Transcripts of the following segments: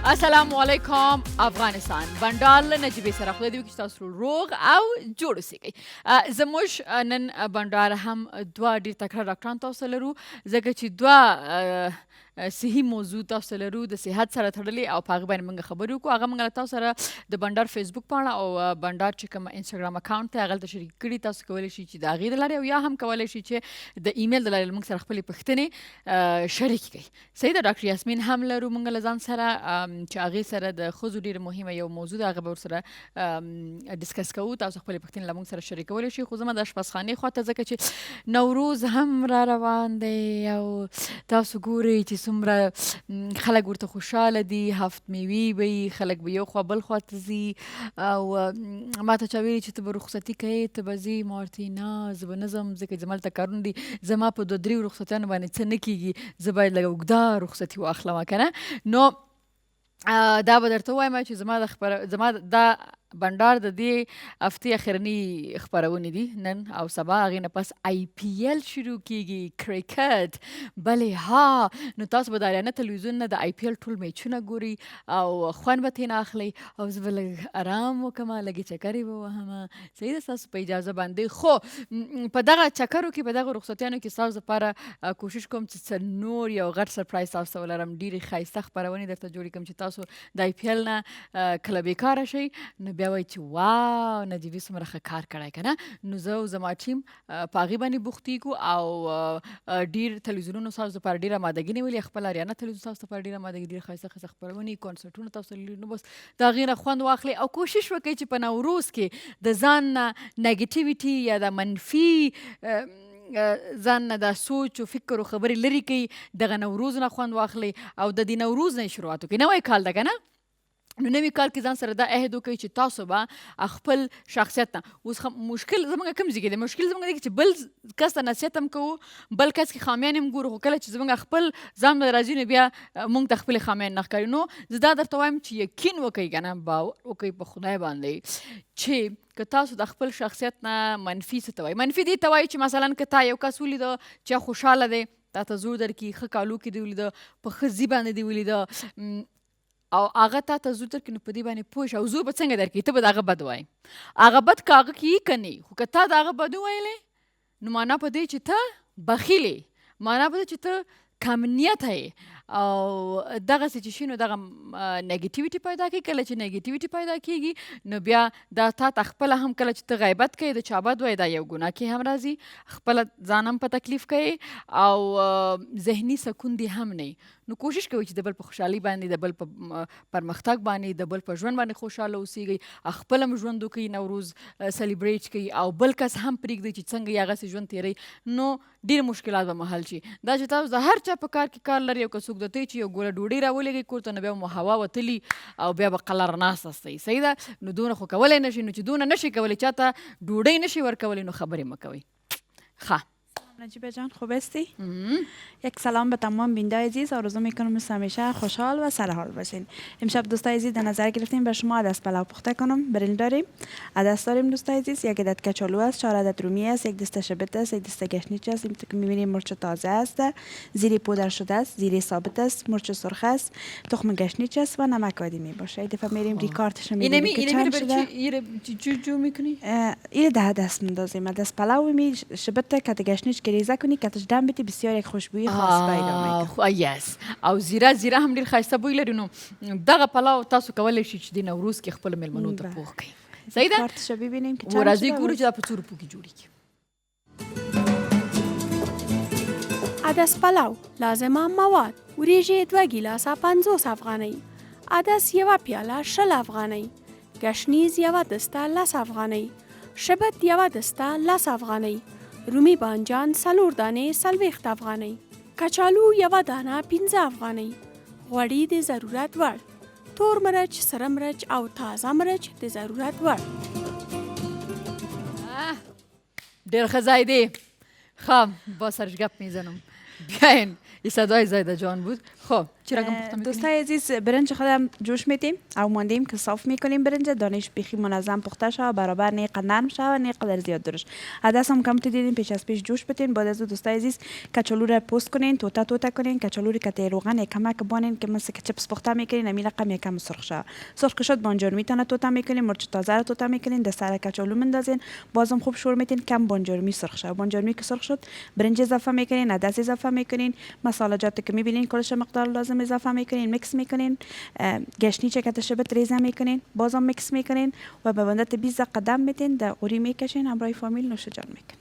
السلام علیکم افغانستان بنډال نجیبې سره خدای دې وکړي چې تاسو روغ او جوړ اوسئ. زموږ نن بنډار هم دوه ډېر تکړه ډاکټران تاسو لرو ځکه چې دوه صحي موضوع تاسو لرو د صحت سره تړلې او په هغه باندې موږ خبرې وکړو. هغه موږ له تاسو سره د بنډار فیسبوک پاڼه او بنډار چې کوم انسټاګرام اکاونټ دی هغلته شریک کړي. تاسو کولی شئ چې د هغې د لارې او یا هم کولی شئ چې د ایمیل د لارې موږ سره خپلې پوښتنې شریک کړئ. صحیح ده. ډاکټر یاسمین هم لرو موږ له ځان سره چې هغې سره د ښځو ډېره مهمه یو موضوع ده هغه به ورسره ډسکس کوو. تاسو خپلې پوښتنې له موږ سره شریکولی شئ. خو زما د اشپزخانې خواته ځکه چې نوروز هم را روان دی او تاسو ګورئ چې څومره خلک ورته خوشحاله دي. هفت میوې به وي، خلک به یو خوا بل خوا ته ځي او ما ته چا ویلي چې ته به رخصتي کوې ته به ځې. ما ورته نه زه به نه ځم ځکه چې هلته کارونه دي. زما په 2-3 رخصتیانو باندې څه نه کېږي. زه باید لږ اوږده رخصتي واخلم که نه. نو دا به درته ووایم چې زما دا بنډار د دې هفتې اخرني خپرونې دي نن او سبا. هغې نه پس IPL شروع کېږي، کرکټ. بلې ها نو تاسو به د اریانا تلویزیون نه د IPL ټول میچونه ګورئ او خوند به ترېنه اخلئ او زه به لږ ارام وکړم، لږې چکرې به وهمه. صحیح ده ستاسو په اجازه باندې. خو په دغه چکرو کې په دغه رخصتیانو کې ستاسو دپاره کوشش کوم چې څه نور یو غټ سرپرایز تاسو ته ولرم. ډېرې ښایسته خپرونې درته جوړې کړم چې تاسو د IPL نه کله بېکاره شئ نو بیا وایي چې واو نجیبې څومره ښه کار کړی که نه. نو زه او زما ټیم په هغې باندې بوختېږو او ډېر تلویزیونونو ستاسو دپاره ډېره امادګي نیولې. خپل اریانا تلویزیون ستاسو دپاره ډېره امادګي، ډېرې ښایسته ښایسته خپرونې کنسرټونه تاسو لري. نو بس د هغې نه خوند واخلئ او کوشش وکړئ چې په نوروز کې د ځان نه نیګیټیویټي یا د منفي ځان نه دا سوچ او فکر او خبرې لرې کړئ. دغه نوروز نه خوند واخلئ او د دې نوروز نه یې شروعات وکړئ. نوی کال ده که نه. نو نوي کال کې ځان سره دا عهد وکړئ چې تاسو به خپل شخصیت نه اوس مشکل زموږ کوم ځای کې دی. مشکل زموږ دی چې بل کس ته نصیحت هم کوو، بل کس کې خامیان هم ګورو، خو کله چې زموږ خپل ځان به راځي نو بیا موږ ته خپلې خامیان نه ښکاري. نو زه دا درته وایم چې یقین وکړئ که نه، باور وکړئ په خدای باندې چې که تاسو د خپل شخصیت نه منفي څه ته وایي. منفي دې ته وایي چې مثلا که تا یو کس ولیده چې خوشحاله دی، تا ته زور درکړي، ښه کالو کې دې ولیده، په ښه ځي باندې دې ولیده او هغه تا ته زور درکړي نو په دې باندې پوه شه. او زور به څنګه درکړي؟ ته به د هغه بد وایې. هغه بد که هغه کې که نه خو که تا د هغه بد وویلې نو معنا په دې چې ته بخیل یې، معنا په دې چې ته کم نیته یې او دغسې چې شي نو دغه نیګیټیویټي پیدا کوي. کله چې نیګیټیویټي پیدا کېږي نو بیا دا تا ته خپله هم کله چې ته غیبت کوې د چا بد وایې دا یو ګناه کې هم راځي، خپله ځان هم په تکلیف کوې او ذهني سکون دې هم نه. نو کوشش کوئ چې د بل په خوشحالۍ باندې، د بل په پرمختګ باندې، د بل په ژوند باندې خوشحاله اوسېږئ، خپل هم ژوند وکړئ، نوروز سلیبریټ کړئ او بل کس هم پرېږدئ چې څنګه یې هغسې ژوند تېروي. نو ډېر مشکلات به حل شي. دا چې تاسو د هر چا په کار کې کار لرئ او که څوک درته چې یو ګوله ډوډۍ راولېږئ کور ته نو بیا مو هوا وتلي او بیا به قلار ناست استئ. صحیح ده. نو دونه خو کولی نه شئ. نو چې دونه نه شئ کولی چا ته ډوډۍ نه شئ ورکولی نو خبرې مه کوئ. ښه نجیبه جان خوب هستی؟ یک سلام به تمام بیننده عزیز. آرزو میکنم مثل همیشه خوشحال و سرحال باشین. امشب دوستای عزیز در نظر گرفتیم به شما عدس پلو پخته کنم. برنج داریم، عدس داریم دوستای عزیز، یک عدد کچالو است، 4 عدد رومی است، یک دسته شبت است، یک دسته گشنیج است، اینطور که میبینیم مرچ تازه است، زیره پودر شده است، زیره ثابت است، مرچ سرخ است، تخم گشنیج است و نمک عادی می باشه. این دفعه میریم ریکارتش میبینیم که چند شده. چی میکنی؟ این 10 دست میندازیم. عدس پلو می شبت کت گشنیج گریزه کنی کتش دم بیتی بسیار یک خوشبویی خاص پیدا میکنه. یس او زیره هم ډیر ښایسته بوی لري. نو دغه پلاو تاسو کولی شئ چې د نوروز کې خپل میلمنو ته پوښ کړئ. صحیح ده. کارتش ببینیم که چند راځئ ګورو چې دا په څو روپو کې جوړیږي. عدس پلو لازمه مواد: وریژې 2 ګیلاسه 50 افغانۍ، عدس 1 پیاله 60 افغانۍ، گشنیز 1 دسته 10 افغانۍ، شبت 1 دسته 10 افغانۍ، رومی بانجان 4 دانې 40 افغانۍ، کچالو 1 دانه 15 افغانۍ، غوړي د ضرورت وړ، تور مرچ، سره مرچ او تازه مرچ د ضرورت وړ. ډېر ښه ځای دی. ښه با سرش گپ میزنم. بیاین این صدای زایده جان بود. خب چی رقم پخته میکنید؟ دوستای عزیز برنج خودم جوش میدیم او ماندیم که صاف میکنیم برنج دانش بیخی منظم پخته شود برابر نه قدر نرم شود نه قدر زیاد درش عدس هم کم دیدین پیش از پیش جوش بدین. بعد از دوستای عزیز کچالو را پوست کنین توتا کنین کچالو رو که روغن کمک بانین که مثل که چپس پخته میکنین همین رقم یکم سرخ شود. سرخ شد بانجان میتونه توتا میکنین مرچ تازه رو توتا میکنین در سر کچالو میندازین بازم خوب شور میتین کم بانجان سرخ شود. بانجان که سرخ شد برنج اضافه میکنین عدس اضافه میکنین مسالجات که میبینین کلش مقدار لازم اضافه میکنین میکس میکنین گشنی چکتش به ریزه میکنین بازم میکس میکنین و به مدت 20 دقیقه دم میدین در قوری میکشین همراه فامیل نوش جان میکنین.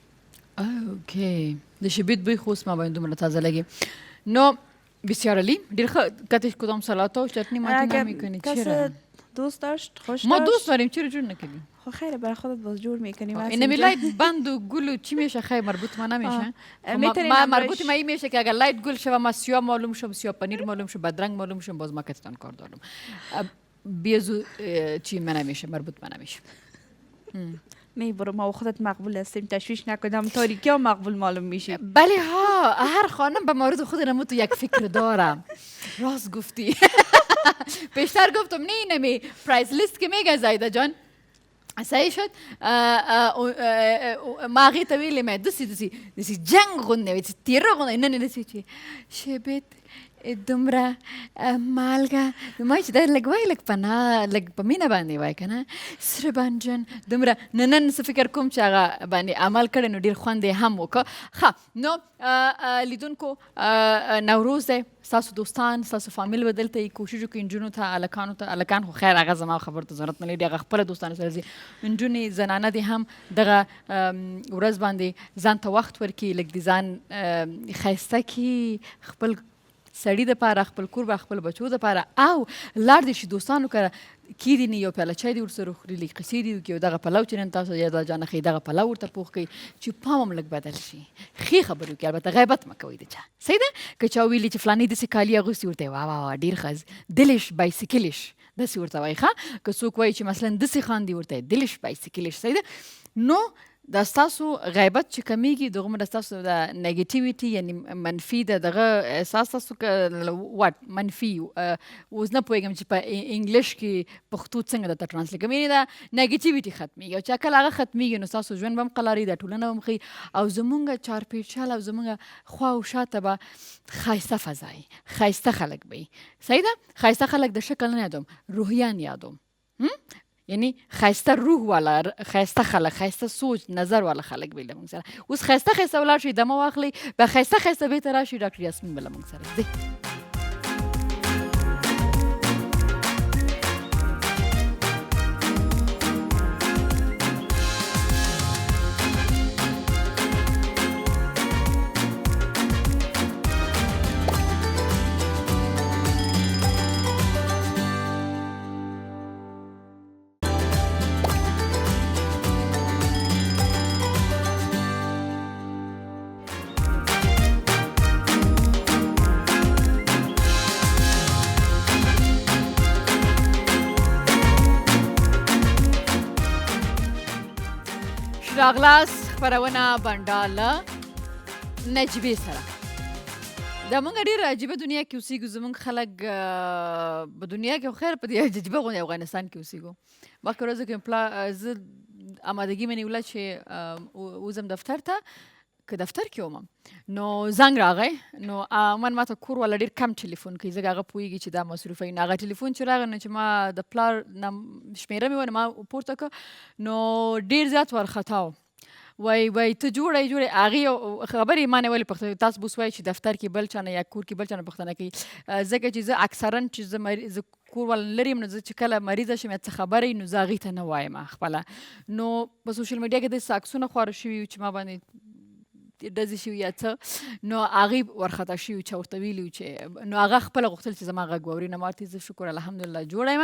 اوکی د شبیت بوی خوست ما باید دومره تازه لگی. نو بسیار علی دیر کتش کدام سلاتا و چتنی ماتی نمیکنی چرا؟ دوست داشت خوش ما داشت دوست داریم چرا جور نکردیم؟ خب خیره برای خودت باز جور میکنیم. این لایت بند و گل و چی میشه خیلی مربوط ما نمیشه. ما مربوط ما این میشه که اگر لایت گل شوم ما سیاه معلوم شم سیاه پنیر معلوم شم بدرنگ معلوم شم باز ما کتتان کار دارم. بیزو چی من نمیشه مربوط ما نمیشه. نه برو ما خودت مقبول هستیم تشویش نکنم تاریکی ها مقبول معلوم میشی. بله ها هر خانم به مورد خود نمو تو یک فکر دارم. راست گفتی. پیشتر گفتم نه نمی پرایس لیست که میگه زایده جان صحیح شد ما غی طویلی ما دسی جنگ غنده و تیر غنده نه دسی چی شبت دومره مالگه ما چی دار لگوای لگ پنا لگ پمینه باندې وای کنه سره بانجن دومره نن څه فکر کوم چې هغه باندې عمل کړي نو ډیر خوند هم وکړه. ښه نو لیدونکو نوروز دی ستاسو دوستان ستاسو فامیل به دلته یې کوشش وکړي نجونو ته هلکانو ته هلکان خو خیر هغه زما خبر ته ضرورت نه لري هغه خپله دوستانو سره ځي نجونې زنانه دې هم دغه ورځ باندې ځان ته وخت ورکړي لږ د ځان ښایسته کړي خپل سړی د پاره خپل کور به خپل بچو د پاره او لاړ دې شي دوستانو کره کیدی نه یو پیاله چای دې ورسره وخوري لږ قصې دې وکړي دغه پلو چې نن تاسو یا جانه ښیي دغه پلو ورته پوخ کړئ چې پام هم لږ بدل شي ښې خبرې وکړي البته غیبت مه کوئ د چا صحیح ده که چا ویلي چې فلاني داسې کالي اغوستي ورته وایي واه ډېر ښه دلش بایسکلش داسې ورته وایي ښه که څوک وایي چې مثلا داسې خاندي ورته دلش بایسکلش صحیح ده. نو دا ستاسو غیبت چې کمیږي دغه د ستاسو د نیگیټیویټي یعنی منفي دغه احساس تاسو واټ منفي اوس نه پوهېږم چې په انګلیش کې پښتو څنګه درته ټرانسلیټ کوم یعنې دا نیگیټیویټي ختمیږي او چې کله هغه ختمیږي نو ستاسو ژوند به هم قلاري دا ټولنه به هم ښي او زمونږ چارپیچال او زمونږ خوا او شاته به ښایسته فضا وي ښایسته خلک به وي صحیح ده. ښایسته خلک د شکل نه یادوم روحیان یادوم یعنی خیسته روح والا خیسته خلق خیسته سوچ نظر والا خلق بیله مونږ سره اوس خیسته ولاړ شي دمه واخلي به خیسته بیرته راشي ډاکټر یاسمین بله مونږ سره دی. راغلاس خپرونه بنډاله نجیبې سره دا مونږ ډېر عجیبه دنیا کې اوسېږو زمونږ خلک په دنیا کې خو خیر په دې عجیبه غوندې افغانستان کې اوسېږو مخکې ورځو کې زه امادګي مې نیوله چې وځم دفتر ته که دفتر کې ومم نو زنګ راغی نو من ماته کور والا ډېر کم ټلیفون کوي ځکه هغه پوهېږي چې دا مصروفه وي نو هغه ټلیفون چې راغی نو چې ما د پلار شمېره مې ونه ما پورته کړه نو ډېر زیات وارخطا و وای ته جوړی هغې خبرې ما نه ولې پښتنه تاسو به اوس وایي چې دفتر کې بل چا نه یا کور کې بل چا نه پښتنه کوي ځکه چې زه اکثرا چې زه کور والا لرې یم نو زه چې کله مریضه شم یا څه خبره نو زه هغې ته نه وایم خپله نو په سوشل میډیا کې داسې عکسونه خواره شوي چې ما باندې ډزې شوي یا څه نو هغې ورخطا شوي چې ورته ویلي وو چې نو هغه خپله غوښتل چې زما غږ واوري نه ما ورته زه شکر الحمدلله جوړه یم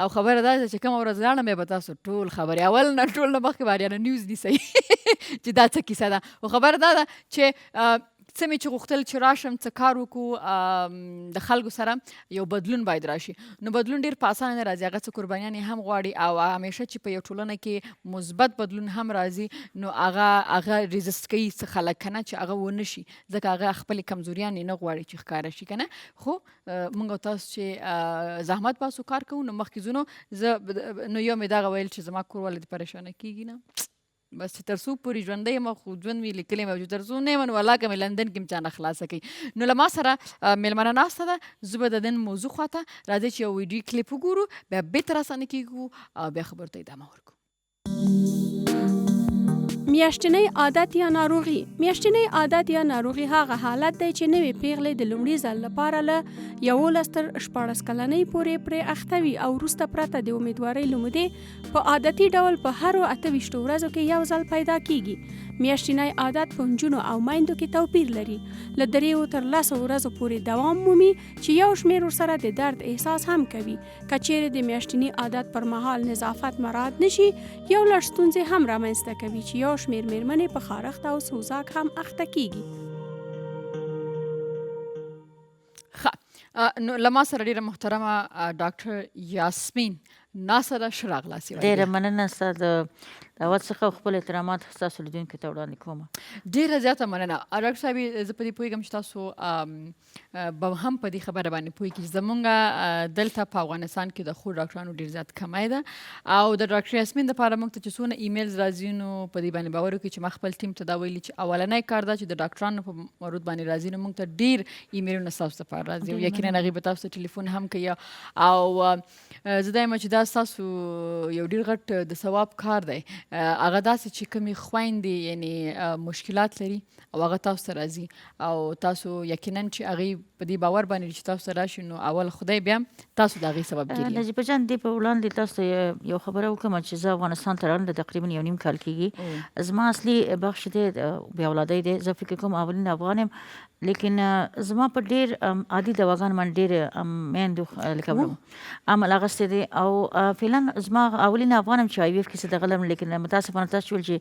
او خبره دا ده چې کومه ورځ لاړم بیا به تاسو ټول خبرې اول نه ټول نه مخکې به هریانه نیوز نیسئ چې دا څه کیسه ده خو خبره دا ده چې څه مې چې غوښتل چې راشم څه کار وکړو د خلکو سره یو بدلون باید راشي. نو بدلون ډېر په اسانه نه راځي، هغه څه قربانیانې هم غواړي او همیشه چې په یو ټولنه کې مثبت بدلون هم راځي نو هغه ریزست کوي څه خلک که نه چې هغه ونه شي، ځکه هغه خپلې کمزوریانې نه غواړي چې ښکاره شي که نه. خو موږ او تاسو چې زحمت باسو کار کوو نو مخکې ځو نو یو مې دغه ویل چې زما کور ولې دې پریشانه کېږي نه، بس چې تر څو پورې ژوندی یم خو ژوند مې لیکلی یم چې تر څو نه یم نو والله که مې لندن کې هم چا نه خلاصه کوي. نو له ما سره مېلمنه ناسته ده، زه به د نن موضوع خواته راځئ چې یو ویډیو کلیپ وګورو، بیا بېرته راسره کېږو او بیا خبرو ته ادامه ورکړو. میاشتنی عادت یا ناروغي. میاشتنی عادت یا ناروغي هغه حالت دی چې نوې پیغلې د لومړي ځل لپاره له 11 تر 14 کلنۍ پورې پرې اخته وي او وروسته پرته د امیدوارۍ له مودې په عادتي ډول په هرو 28 ورځو کې یو ځل پیدا کیږي. میاشتنی عادت په نجونو او میندو کې توپیر لري، له 3 تر 10 ورځو پورې دوام مومي چې یو شمېر ورسره د درد احساس هم کوي. که چیرې د میاشتني عادت پر مهال نظافت مراعات نشي یو لږ ستونزې هم رامنځته کوي چې یو شمېر مېرمنې په خارښت او سوزاک هم اخته کیږي. نو له ما سره ډېره محترمه ډاکټر یاسمین ناصره ښه راغلاست. ډېره مننه ستا د دعوت څخه، خپل احترامات ستاسو لیدونکو ته وړاندې کوم. ډېره زیاته مننه. ډاکټر صاحب زه په دې پوهېږم چې تاسو به هم په دې خبره باندې پوهېږئ چې زمونږ دلته په افغانستان کې د ښو ډاکټرانو ډېر زیات کمی ده او د ډاکټر یاسمین دپاره موږ ته چې څونه ایمیلز راځي نو په دې باندې باور وکړئ چې ما خپل ټیم ته دا ویلي چې اولنی کار دا چې د ډاکټرانو په مورد باندې راځي نو موږ ته ډېر ایمیلونه ستاسو دپاره راځي او یقینا هغوی به تاسو ته ټلیفون هم کوي او زه دا یم چې دا ستاسو یو ډېر غټ د ثواب کار دی. هغه داسې چې کومې خویندې یعنې مشکلات لري او هغه تاسو ته راځي او تاسو یقینا چې هغوی په دې باور باندې چې تاسو ته راشي نو اول خدای بیا تاسو د هغوی سبب ګیري. نجیبه جان دې په وړاندې تاسو ته یو خبره وکړم چې زه افغانستان ته راغلم تقریبا 1.5 کال کېږي. زما اصلي بخش دی بیا اولادۍ دی، زه فکر کوم اولین افغان یم، لیکن زما په ډېر عادي دواګانو باندې ډېر میندو لکه عمل اخیستی دی او فعلا زما اولین افغان یم چې آی وي اف کې څه دغه لرم، لیکن متاسفانه تاسو ویل چې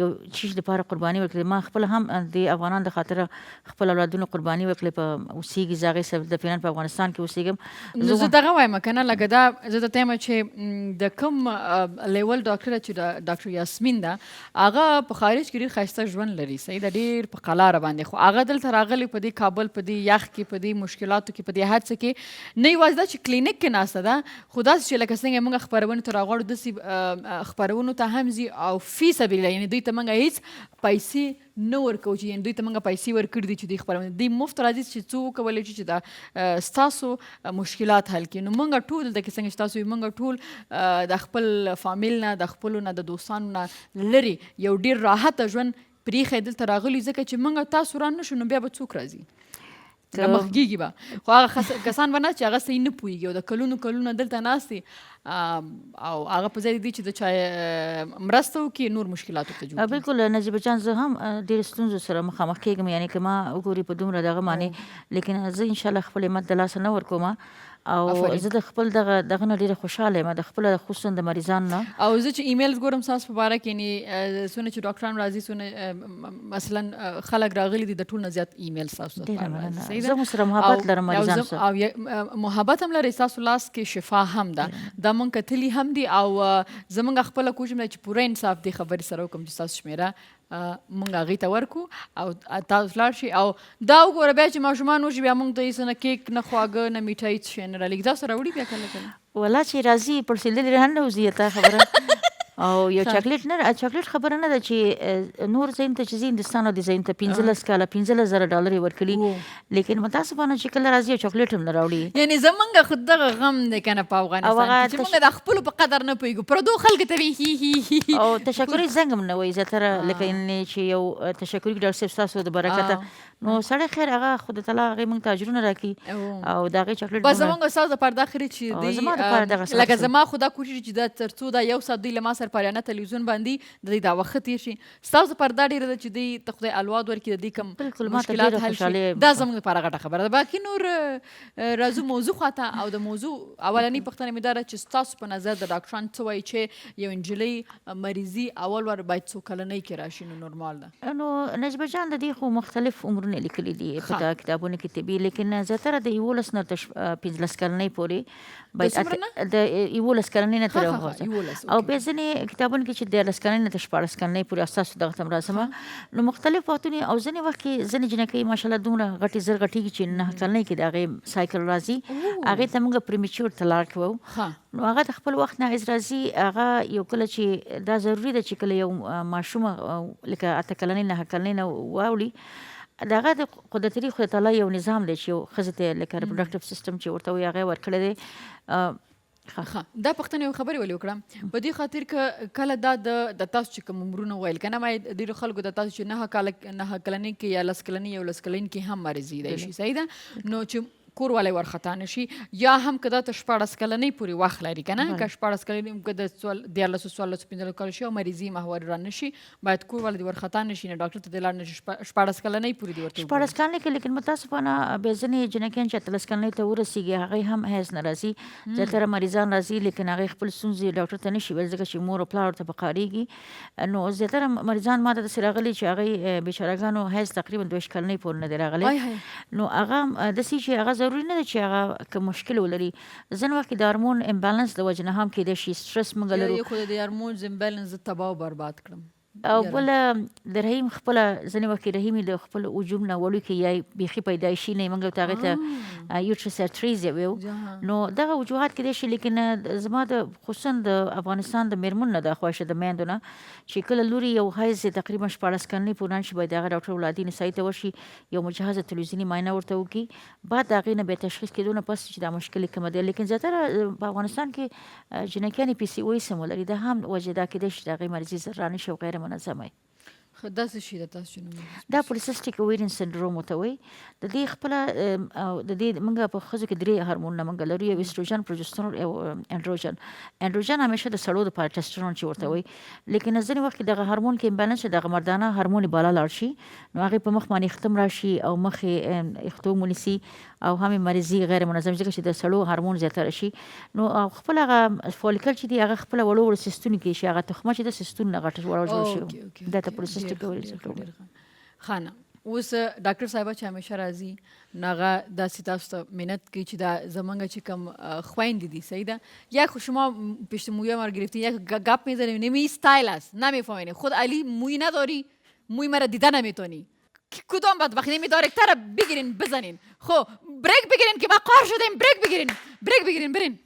یو چیز دپاره قرباني ورکړې. ما خپله هم د افغانانو د خاطره خپل اولادونو قرباني ورکړې په اوسېږي، زه هغې سره د فعلا په افغانستان کې اوسېږم. نو زه دغه وایم که نه لکه دا زه درته یم چې د کوم لیول ډاکټره چې د ډاکټر یاسمین ده هغه په خارج کې ډېر ښایسته ژوند لري، صحیح ده، ډېر په قلاره باندې، خو هغه دلته راغلی په دې کابل په دې یخ کې په دې مشکلاتو کې په دې هر څه کې نه یوازې دا چې کلینیک کې ناسته ده خو داسې چې لکه څنګه موږ خپرونې ته راغواړو داسې خپرونو ته هم ځي او فی سبیل الله یعنې دوی ته موږ هېڅ پیسې نه ورکوو چې یعنې دوی ته موږ پیسې ورکړي دي چې دوی خپرونې دوی مفت راځي چې څه وکولی شي چې دا ستاسو مشکلات حل کړي. نو موږ ټول دلته کې څنګه چې تاسو موږ ټول د خپل فامیل نه د خپلو نه د دوستانو نه لرې یو ډېر راحته ژوند پرېښی دلته راغلي ځکه چې موږ تاسو را نه شو نو بیا به څوک راځي مخ کېږي به، خو هغه کسان به ناست چې هغه صحیح نه پوهېږي او د کلونو کلونه دلته ناست دي او هغه په ځای دي چې د چا مرسته وکړي نور مشکلاتو ته جوړ. بالکل نجیبه جان زه هم ډېرو ستونزو سره مخامخ کېږم، یعنې که ما وګوري په دومره دغه باندې، لیکن زه انشاءالله خپل همت د لاسه نه ورکوم او زه د خپل دغه نه ډېره خوشحاله یم، د خپله خصوصا د مریضانو نه. او زه چې ایمیلز ګورم ستاسو په باره کې یعنې څونه چې ډاکټران راځي څونه مثلا خلک راغلي دي د ټول نه زیات ایمیل ستاسو دپاره راځي. زه هم سره محبت لرم مریضانو سره او محبت هم لرئ، ستاسو لاس کې شفا هم ده، دا مونږ کتلي هم دي او زمونږ خپله کوشش دی چې پوره انصاف دې خبرې سره وکړم چې ستاسو شمېره مونږ هغې ته ورکړو او تاسو لاړ شئ او دا وګوره بیا چې ماشومان وشي بیا مونږ ته هېڅ نه کیک نه خواږه نه میټایي څه شی نه رالېږي، تاسو راوړي بیا کله کله والله چې راځي پړسېدلې هم نه وځي تا خبره او یو چاکلیټ نه چاکلیټ خبره نه ده چې نور ځایونو ته چې ځي هندوستان او دې ځایونو ته 15 کاله 15,000 ډالر یې ورکړي، لیکن متاسفانه چې کله راځي یو چاکلیټ هم نه راوړي. یعنې زمونږ خو دغه غم دی که نه په افغانستان کې چې مونږ د خپلو په قدر نه پوهېږو، پردو خلکو ته وایي هي هي هي او تشکري زنګ هم نه وایي زیاتره، لکه یعنې چې یو تشکري ډاکټر صاحب ستاسو د برکته نو سړی خیر هغه خو د تعالی هغې موږ ته اجرونه راکړي او د هغې چاکلیټ بس زمونږ ستاسو دپاره دا خري چې لکه زما خو دا کوشش چې دا تر څو دا یو ساعت دوی له ما سره په اریانه تلویزیون باندې د دوی دا وخت تېر شي، ستاسو دپاره دا ډېره ده چې دوی ته خدای الواد ورکړي د دوی کوم مشکلات حل شي، دا زموږ دپاره غټه خبره ده. باقي نور راځو موضوع خواته او د موضوع اولنۍ پوښتنه مې دا ده چې ستاسو په نظر د ډاکټران څه وایي چې یو نجلۍ مریضي اول ور باید څو کلنۍ کې راشي نو نورمال ده؟ نو نجبه جان د دې خو مختلف عمرونه راپورونه لیکلي دي په کتابونو کې طبي، لیکن زیاتره د 11 نه تر 15 کلنۍ پورې باید د 11 کلنۍ نه تر او بیا ځینې کتابونو کې چې 13 کلنۍ نه تر 14 کلنۍ پورې اساس دغه تم راځم نو مختلف وختونه او ځینې وخت کې ځینې جنکۍ ماشاءالله دومره غټي زر غټي چې 9 کلنۍ کې د هغې سایکل راځي هغې ته موږ پریمیچور طلاق کوو نو هغه د خپل وخت نه راځي هغه یو کله چې دا ضروري ده چې کله یو ماشومه لکه 8 کلنۍ 9 کلنۍ نه واوړي دغه د قدرتي خدای تعالی یو نظام دی چې یو ښځې ته لکه ریپروډکټیو سیستم چې ورته وایي هغه ورکړی دی دا پښتنه یو خبرې ولې وکړم په دې خاطر که کله دا د تاسو چې کوم عمرونه ویل کنه ما ډېرو خلکو د تاسو چې 9 کلنۍ کې یا 10 کلنۍ یا 11 کلنۍ کې هم مرض دی شي صحیح ده نو چې کور والی ورخطا نشي یا هم که دا ته 14 کلنۍ پورې وخت لري که نه که 14 کلنۍ که د 14 15 کال شي او مریضي محور را نشي باید کور والی ورخطا نشي نه ډاکټر ته دې لاړ نشي 14 کلنۍ پورې دې ورته 14 کلنۍ کې لیکن متاسفانه بیا ځینې جنکیان چې 13 کلنۍ ته ورسېږي هغې هم حیض نه راځي زیاتره مریضان راځي لیکن هغې خپل ستونزې ډاکټر ته نشي ویل ځکه چې مور او پلار ورته پکارېږي نو زیاتره مریضان ما ته داسې راغلي چې هغې بېچارهګانو حیض تقریبا 2 کلنۍ پورې نه دی راغلی نو هغه داسې چې هغه ضروري نه ده چې هغه که مشکل ولري ځینې وخت کې د هارمون امبالانس د وجې نه هم کېدای شي سټرس موږ لرو خو د هارمونز امبالانس زه تباه او برباد کړم او بله د رحیم خپله ځینې وخت کې رحیم د خپل وجوب نه وړوکی یا بیخي پیدایشي نه موږ ورته هغې ته یوټرس ارتریزیا ویو نو دغه وجوهات کېدای شي لیکن زما د خصوصا د افغانستان د میرمن نه دا خواهشه د میندو نه چې کله لوري یو حیض تقریبا 14 کلنۍ پورې رانشي باید هغه ډاکټر ولادي نسایي ته ورشي یو مجهزه تلویزیوني معاینه ورته وکړي بعد د هغې نه بیا تشخیص کېدو نه پس چې دا مشکل یې کومه دی لیکن زیاتره په افغانستان کې جنکیانې پی سی او ایس هم ولري دا هم وجه دا کېدای شي د هغې مرضي زر رانشي او غیر منظمه دا څه شي ده تاسو چې نوم دا پولیسسټیک اوویرین سنډروم ورته وایي د دې خپله د دې موږ په ښځو کې 3 هارمونونه موږ لرو یو ایسټروجن پروجسترون او انډروجن همیشه د سړو دپاره ټسټرون چې ورته وایي لیکن ځینې وخت کې دغه هارمون کې امبالانس شي دغه مردانه هارمون بالا لاړ شي نو هغې په مخ باندې اختم راشي او مخ یې اختوم ونیسي او هم مرضي غیر منظم ځکه چې د سړو هارمون زیاتره شي نو خپل هغه فولیکل چې دی هغه خپله وړو وړو سیستونو کې شي هغه تخمه چې د سیستون نه غټه وړه جوړ شي دا ته پروسس خانه اوس ډاکټر صاحبه چې همیشه راځي نو هغه داسې تاسو ته منت کوي چې دا زمونږ چې کوم خویندې دي صحیح ده یک شما پیشتمویه ما رو گرفتین یک گپ میزنیم نمی استایل است نمیفهمینی خود علی موی نداری موی مرا دیده نمیتونی کدام بدبخت نمیدارکتر بگیرین بزنین خب بریک بگیرین که ما قهر شدیم بریک بگیرین برین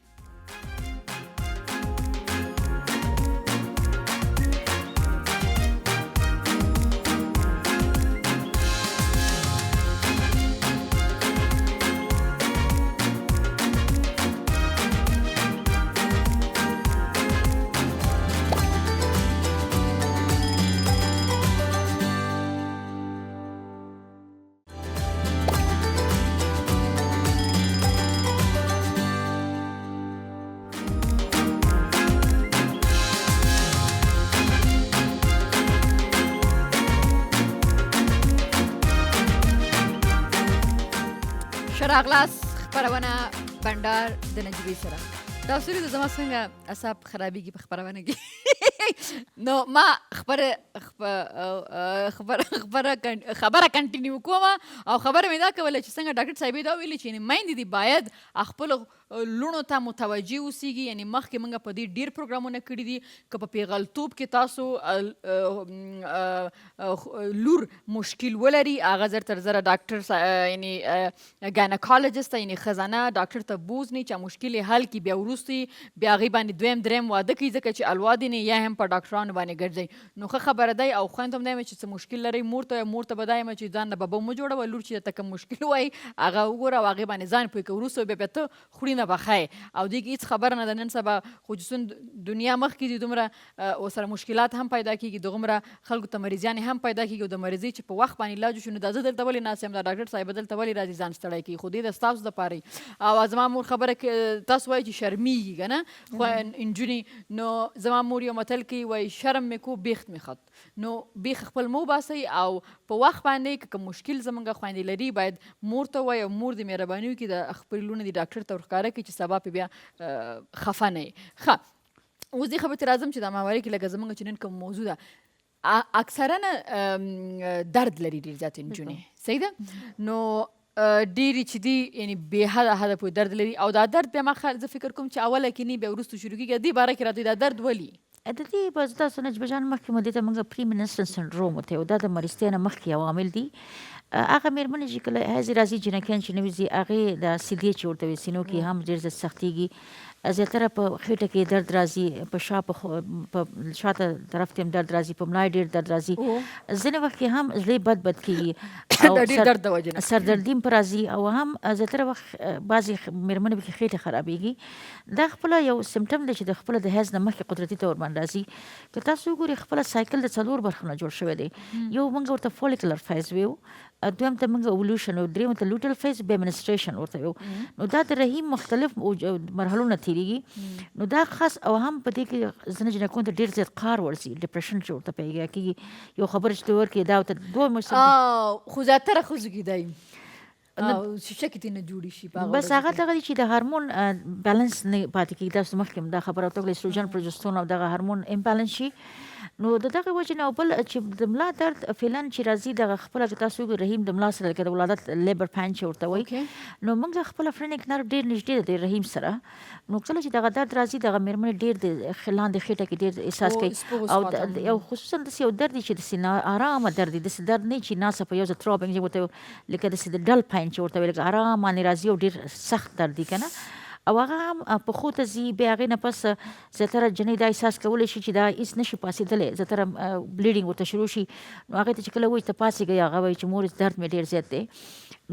راغلاس خبرونه بندر د نجیبې سره دا اصولي د زما څنګه اعصاب خرابېږي په خبرونه کې نو ما خبره کنټینیو کوم او خبره مې دا کوله چې څنګه ډاکټر صاحبې دا ویلي چې میندې دي باید خپلو لوڼو ته متوجه اوسیږي یعنی مخکې موږ په دې ډېر پروګرامونه کړي دي که په پیغلتوب کې تاسو لور مشکل ولري هغه زر تر زره ډاکټر یعنی ګاینکالوجسټ ته یعنی ښځانه ډاکټر ته بوزني چې مشکل یې حل کړي بیا وروسته بیا هغې باندې دویم دریم واده کوي ځکه چې الوادې نه یا هم په ډاکټرانو باندې ګرځئ نو ښه خبره دی او خویندو هم دی چې څه مشکل لرئ مور ته به دا یم چې ځان نه ببه مه جوړوه لور چې درته کوم مشکل وایي هغه وګوره او هغې باندې ځان پوه کوه وروسته بیا ته خوري نه بخی او دې کې هېڅ خبره نه ده نن سبا خصوصا دنیا مخکې دي دومره ورسره مشکلات هم پیدا کېږي دغومره خلکو ته مریضیانې هم پیدا کېږي او د مریضۍ چې په وخت باندې علاج وشي نو دا زه دلته ولې ناست یم دا ډاکټر صاحب دلته ولې راځي ځان ستړی کوي خو دې د ستاسو دپاره او زما مور خبره تاسو وایي چې شرمیږي که نه خو نجونې نو زما مور یو متل کوي وایي شرم مې کو بیخت مې خط نو بیخ خپل مو باسئ او په وخت باندې که مشکل زموږ خویندې لري باید مور ته وایي او مور دې مهرباني وکړي د خپلې لوڼې دې ډاکټر ته ورښکاره کړي چې سبا پې بیا خفه نه یې ښه اوس دې خبرې ته راځم چې دا ماهوارې کې لکه زموږ چې نن کوم موضوع ده اکثرا درد لري ډېر زیات نجونې صحیح ده نو ډېرې چې دي یعنې بې حده پورې درد لري او دا درد بیا ما زه فکر کوم چې اوله کې نه بیا وروسته شروع کېږي دې باره کې راته دا درد ولي د دې به زه تاسو نجبه جان مخکې مو دې ته موږ پري منسترل سنډروم ورته وایو دا د مریضتیا نه مخکې عوامل دي هغه مېرمنې چې کله حیض راځي جنکیان چې نوي ځي هغې د سیدې چې ورته وایي سینو کې هم ډېر زیات سختېږي زیاتره په خېټه کې درد راځي په شا په شاته طرف ته هم درد راځي په ملا ډېر درد راځي ځینې وخت کې هم زړه بد کېږي د ډېر درد د وجې نه سردردي هم په راځي او هم زیاتره وخت بعضې مېرمنې پکې خېټه خرابېږي دا خپله یو سمټم دی چې د خپله د حیض نه مخکې قدرتي طور باندې راځي که تاسو وګورئ خپله سایکل د 4 برخو نه جوړ شوی دی یو موږ ورته فولیکولر فیز ویو دویم ته موږ اوولوشن او دریم ته لوټل فیز بیا منسټریشن ورته ویو نو دا د رحیم مختلف مرحلو نه تیریږي نو دا خاص او هم په دې کې ځینې جنکو ته ډېر زیات قهر ورځي ډپریشن چې ورته پیدا کېږي یو خبره چې ته ورکړې دا ورته دوه موسم خو زیاتره ښځو کې دی شیشه کې نه جوړې شي بس هغه دغه دی چې د هارمون بیلنس نه پاتې کېږي تاسو مخکې هم دا خبره ورته وکړه ایسټروجن پروجسترون او دغه هارمون امبیلنس شي نو د دغه وجې نه او بل چې د ملا درد فعلا چې راځي دغه خپله که تاسو وګورئ رحیم د ملا سره لکه د ولادت لیبر پین چې ورته وایي نو موږ خپله فرینک نرو ډېر نږدې ده د رحیم سره نو کله چې دغه درد راځي دغه مېرمنې ډېر د لاندې خېټه کې ډېر احساس کوي او یو خصوصا داسې یو درد دی چې داسې ارامه درد دی داسې درد نه چې ناڅاپه یو ځل تروبینګ چې ورته لکه داسې د ډل پین چې ورته وایي لکه ارام باندې راځي او ډېر سخت درد دی که نه او هغه هم پښو ته ځي بیا هغې نه پس زیاتره جنۍ دا احساس کولی شي چې دا هېڅ نشي پاسېدلی زیاتره بلیډینګ ورته شروع شي نو هغې ته چې کله وایي ته پاڅېږئ هغه وایي چې مور درد مې ډېر زیات دی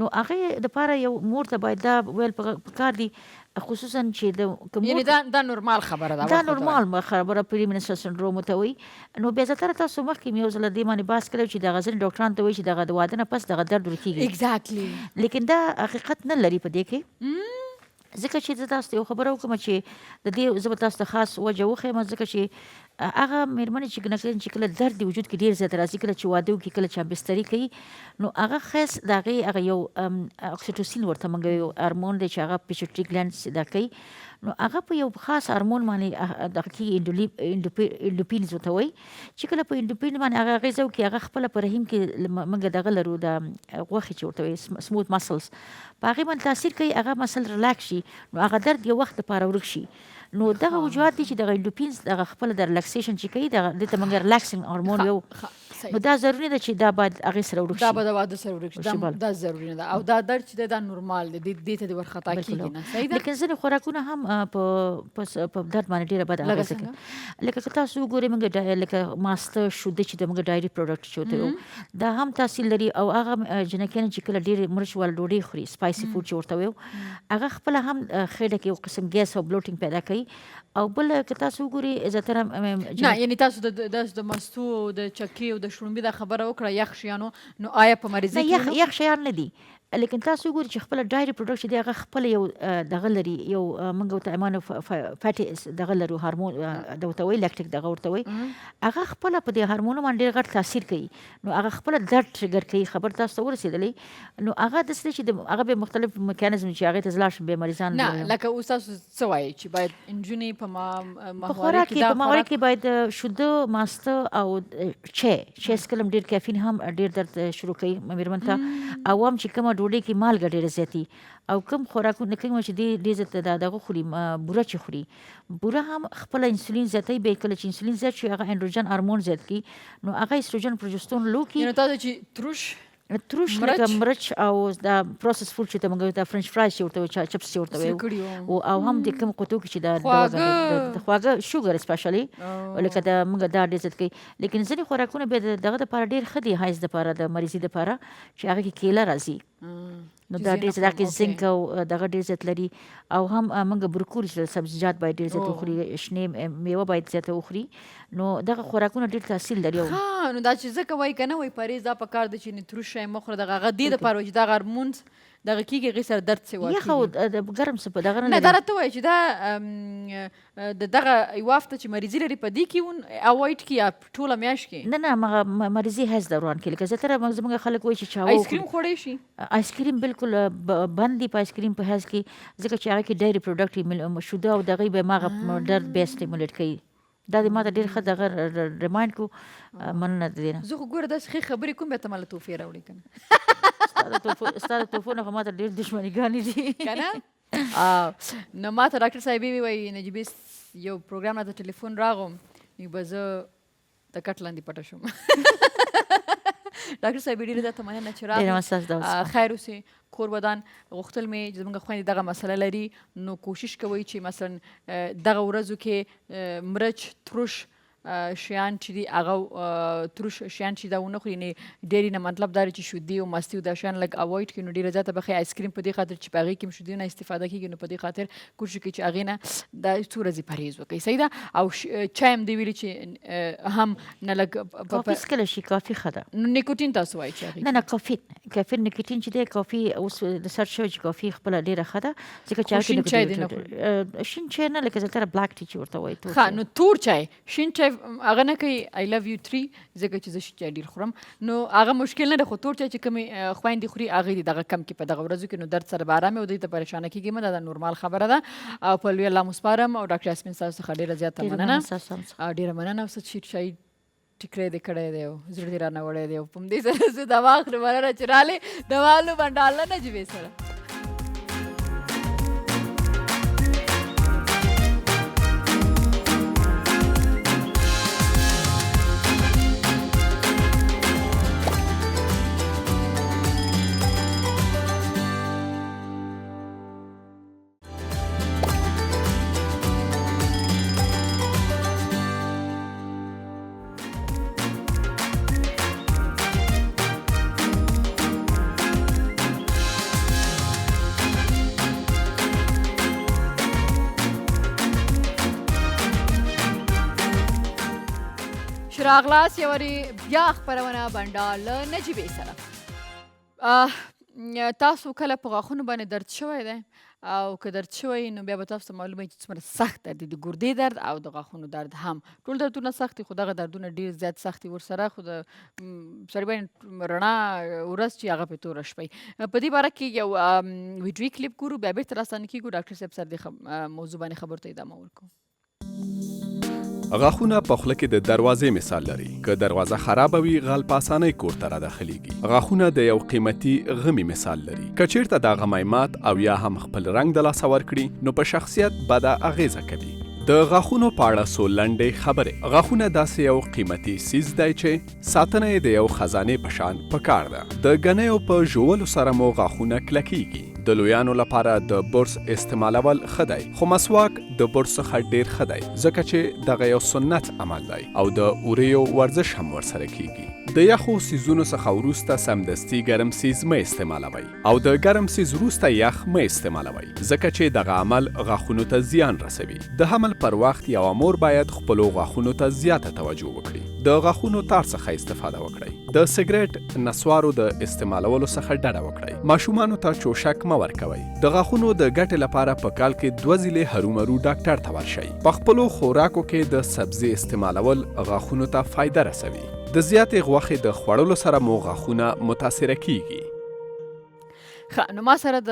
نو هغې دپاره یو مور ته باید دا ویل پکار دي خصوصا چې یعنې دا نورمال خبره ده دا نورمال خبره پري منسترل سنډروم ورته وایي نو بیا زیاتره تاسو مخکې مې یو ځله دې باندې بحث کړی چې دغه ځینې ډاکټران ته وایي چې دغه د واده نه پس دغه درد ورکېږي ایګزیکټلی لیکن دا حقیقت نه لري په دې کې ځکه چې زه تاسو ته یو خبره وکړم چې د دې زه به تاسو ته خاص وجه وښیم ځکه چې هغه مېرمنې چې کله درد د وجود کې ډېر زیات راځي کله چې واده وکړي کله چې بستري کوي نو هغه خاص د هغې هغه یو اکسیټوسین ورته موږ یو هارمون دی چې هغه پیچوټري ګلینډ دا کوي نو هغه په یو خاص هارمون باندې دغه کېږي انډوپینز ورته وایي چې کله په انډوپین باندې هغه اغېزه وکړي هغه خپله په رحیم کې موږ دغه لرو د غوښې چې ورته وایي سموث مسلز په هغې باندې تاثیر کوي هغه مسل ریلاکس شي نو هغه درد یو وخت لپاره ورک شي نو دغه وجوهات دي چې دغه انډوپینز دغه خپله د ریلاکسیشن چې کوي دې ته موږ ریلاکسینګ هارمون یو نو دا ضروري ده چې دا باید هغې سره ورک شي دا به د واده سره ورک شي دا ضروري نه ده او دا درد چې دی دا نورمال دی دې ته دې ورخطا کېږي نه صحیح ده لیکن ځینې خوراکونه هم په درد باندې ډېره بده اغېزه کوي لکه که تاسو وګورئ موږ لکه ماسته شوده چې د موږ ډایري پروډکټ چې ورته دا هم تاثیر لري او هغه جنکیان چې کله ډېرې مرچ واله ډوډۍ خوري سپایسي فوډ چې ورته وایو هغه خپله هم خېټه کې یو قسم ګیس او بلوټینګ پیدا کوي او بل که تاسو وګورئ زیاتره نه یعنې تاسو د مستو د چکې او د شړومبې دا خبره وکړه یخ شیانو نو آیا په مریضۍ کې یخ شیان نه دي لیکن تاسو وګورئ چې خپله ډایري پروډکټ چې دی هغه خپله یو دغه لري یو موږ ورته امانو فیټي دغه لرو هارمون د ورته وایي لیکټیک دغه ورته وایي هغه خپله په دې هارمونو باندې ډېر غټ تاثیر کوي نو هغه خپله درد ټریګر کوي خبر تاسو ته ورسېدلی نو هغه داسې دی چې هغه به مختلف میکانیزم چې هغې ته زلاړ شي بیا مریضان نه لکه اوس تاسو څه وایي چې باید نجونې په ماهواره کې باید شوده ماسته او چای څښل ډېر کافین هم ډېر درد شروع کوي مېرمن ته او هم چې کومه ډوډۍ کې مالګه ډېره زیاتي او کوم خوراکونه کوم چې ډېر زیات دغه خوري بوره چې خوري بوره هم خپله انسولین زیاتوي بیا کله چې انسولین زیات شي هغه انډروجن هارمون زیات کړي نو هغه ایسټروجن پروجسترون لو کړي نو تاسو چې تروش لکه مرچ او دا پروسس فوډ چې ته موږ دا فرنچ فرایز چې ورته وایي چپس چې ورته وایي او هم د کوم قطو کې چې د خواږه شوګر اسپیشلی لکه د موږ دا ډېر زیات کوي لیکن ځینې خوراکونه بیا دغه دپاره ډېر ښه دي حیض دپاره د مریضي دپاره چې هغه کې کیله راځي نو دا ډېر زیات کې زنک او دغه ډېر زیات لري او هم موږ بروکولي چې سبزیجات باید ډېر زیات وخوري شنې میوه باید زیاته وخوري نو دغه خوراکونه ډېر تاثیر لري نو دا چې ځکه وایي که نه وایي پرهیز دا پکار دی چې تروش شی مه خوره دغه هغه دې دپاره وایي چې دغه هارمونز دغه کېږي هغې سره درد سوي یخ او ګرم څه په دغه نه دا راته وایي چې دا د دغه یو هفته چې مریضي لري په دې کې اوایډ کړي یا ټوله میاشت کې نه مریضي حیض دوران کې لکه زیاتره زموږ خلک وایي چې چاوه آیسکریم خوړی شي آیسکریم بالکل بند دي په آیسکریم په حیض کې ځکه چې هغه کې ډایري پروډکټ شوده او دغې به هماغه درد بیا سټیمولیټ کوي دا د ماته ډېر ښه دغه ریمایند کو مننه د دې نه. زه خو ګوره داسې ښې خبرې کوم بیا ته ماله توفې راوړې که نه ستا د توفو نه خو ماته ډېر دشمنیګانې دي که نه نو ما ته ډاکټر صاحبې ووایي نجیبې یو پروګرام راته ټلیفون راغوم نو به زه د کټ لاندې پټه شوم ډاکټر صاحب ډېره زیاته مننه چې راغلې. خیر اوسې کور ودان غوښتل مې چې زموږ خویندې دغه مسله لري نو کوشش کوئ چې مثلا دغه ورځو کې مرچ ترش شیان چې دي هغه ترش شیان چې دا ونه خوري یعنې ډېرې نه مطلب دا دی چې شودې او مستې او دا شیان لږ اوایډ کړي نو ډېره زیاته به ښې آیسکریم په دې خاطر چې په هغې کې هم شودې نه استفاده کېږي نو په دې خاطر کوشش وکړئ چې هغې نه دا څو ورځې پرهیز وکړئ صحیح ده. او چای هم دې ویلي چې هم نه لږ کافي څکلی شي کافي ښه ده. نو نیکوټین تاسو وایئ چې هغې نه کافي نیکوټین چې دی کافي اوس ریسرچ شوی چې کافي خپله ډېره ښه ده ځکه چې شین چای دې نه شین چای نه لکه زلتره بلاک ټي چې ورته وایي ښه نو تور چای شین چای هغه نه کوي I love you 3 ځکه چې زه شین چای ډېر خورم نو هغه مشکل نه ده خو تور چای چې کومې خویندې خوري هغې دې دغه کم کړي په دغه ورځو کې نو درد سره به ارام وي او دوی ته پریشانه کېږي مه دا نورمال خبره ده او په لوی الله مو سپارم او ډاکټر یاسمین ستاسو څخه ډېره زیاته مننه ډېره مننه او څه چې چای ټیکری دې کړی دی او زړه دې رانه وړی دی او په همدې سره زه دوا اخلم مننه چې رالې دوا لو بنډال نه نجیبې سره. راغلاس یو وارې بیا خپرونه بنډال له نجیبې سره. تاسو کله په غاښونو باندې درد شوی دی او که درد شوی نو بیا به تاسو ته معلومه وي چې څومره سخت درد دی د ګردې درد او د غاښونو درد هم ټول دردونه سخت دي خو دغه دردونه ډېر زیات سخت دي ورسره خو د سړي باندې رڼا ورځ چې هغه پرې توره شپه په دې باره کې یو ویډیوي کلیپ ګورو بیا بېرته راستانه کېږو ډاکټر صاحب سره دې موضوع باندې خبرو ته ادامه ورکوو. غاښونه په خوله کې د دروازې مثال لري. که دروازه خرابه وي غل په اسانۍ کور ته راداخلیږي. غاښونه د یو قیمتي غمي مثال لري. که چیرته دا غمی مات او یا هم خپل رنګ د لاسه ورکړي نو په شخصیت بده اغیزه کوي. د غاښونو په اړه څو لنډې خبرې. غاښونه داسې یو قیمتي څیز دی چې ساتنه یې د یو خزانې په شان پکار ده. د ګنیو په ژولو سره مو غاښونه کلکیږي. د لویانو لپاره د برس استعمالول ښه دی خو مسواک د برس څخه ډېر ښه دی ځکه چې دغه یو سنت عمل دی او د اوریو ورزش هم ورسره کیږي. د یخو سیزونو څخه وروسته سمدستي ګرم سیز مه استعمالوئ او د ګرم سیز وروسته یخ مه استعمالوئ ځکه چې دغه عمل غاښونو ته زیان رسوي. د حمل پر وخت یوه مور باید خپلو غاښونو ته زیاته توجه وکړي. د غاښونو تار څخه استفاده وکړئ. د سګریټ نسوارو د استعمالولو څخه ډډه وکړئ. ماشومانو ته چوشک مه ورکوئ. د غاښونو د ګټې لپاره په کال کې 2 ځلې هرومرو ډاکټر ته ورشئ. په خپلو خوراکو کې د سبزي استعمالول غاښونو ته فایده رسوي. د زیاتې غوښې د خوړلو سره مو غاښونه متاثره کیږي. نو ما سره د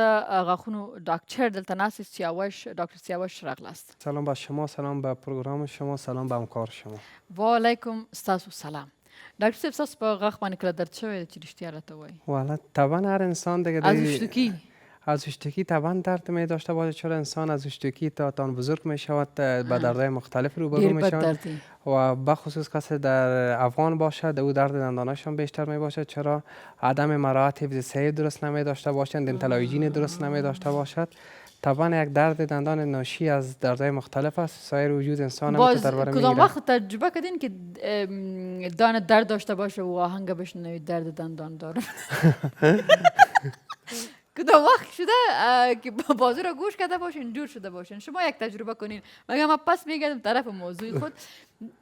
غاښونو ډاکتر دلته ناست است سیاوش دکتر سیاوش راغلاست. سلام به شما، سلام به پروگرام شما، سلام به همکار شما. و علیکم ستاسو سلام. دکتر صاحب ستاسو په غاښ باندې کله درد شوی چې رښتیا راته وایي؟ والا طبعا هر انسان دیگه از اشتکی از اشتکی طبعا درد می داشته باشه چرا انسان از اشتکی تا آن بزرگ می شود به دردهای مختلف روبرو می شود و بخصوص کسی در افغان باشد او درد دندانشان بیشتر می باشد چرا عدم مراعات حفظ صحت درست نمی داشته باشند دنتال درست نمی داشته باشد. طبعا یک درد دندان ناشی از دردهای مختلف است. سایر وجود انسان هم درباره میگیره. کدام وقت تجربه کردین که دان درد داشته باشه و آهنگ بشنوید درد دندان داره؟ کدام وقت شده که بازی را گوش کرده باشین دور شده باشین؟ شما یک تجربه کنین. مگه ما پس میگردم طرف موضوع خود.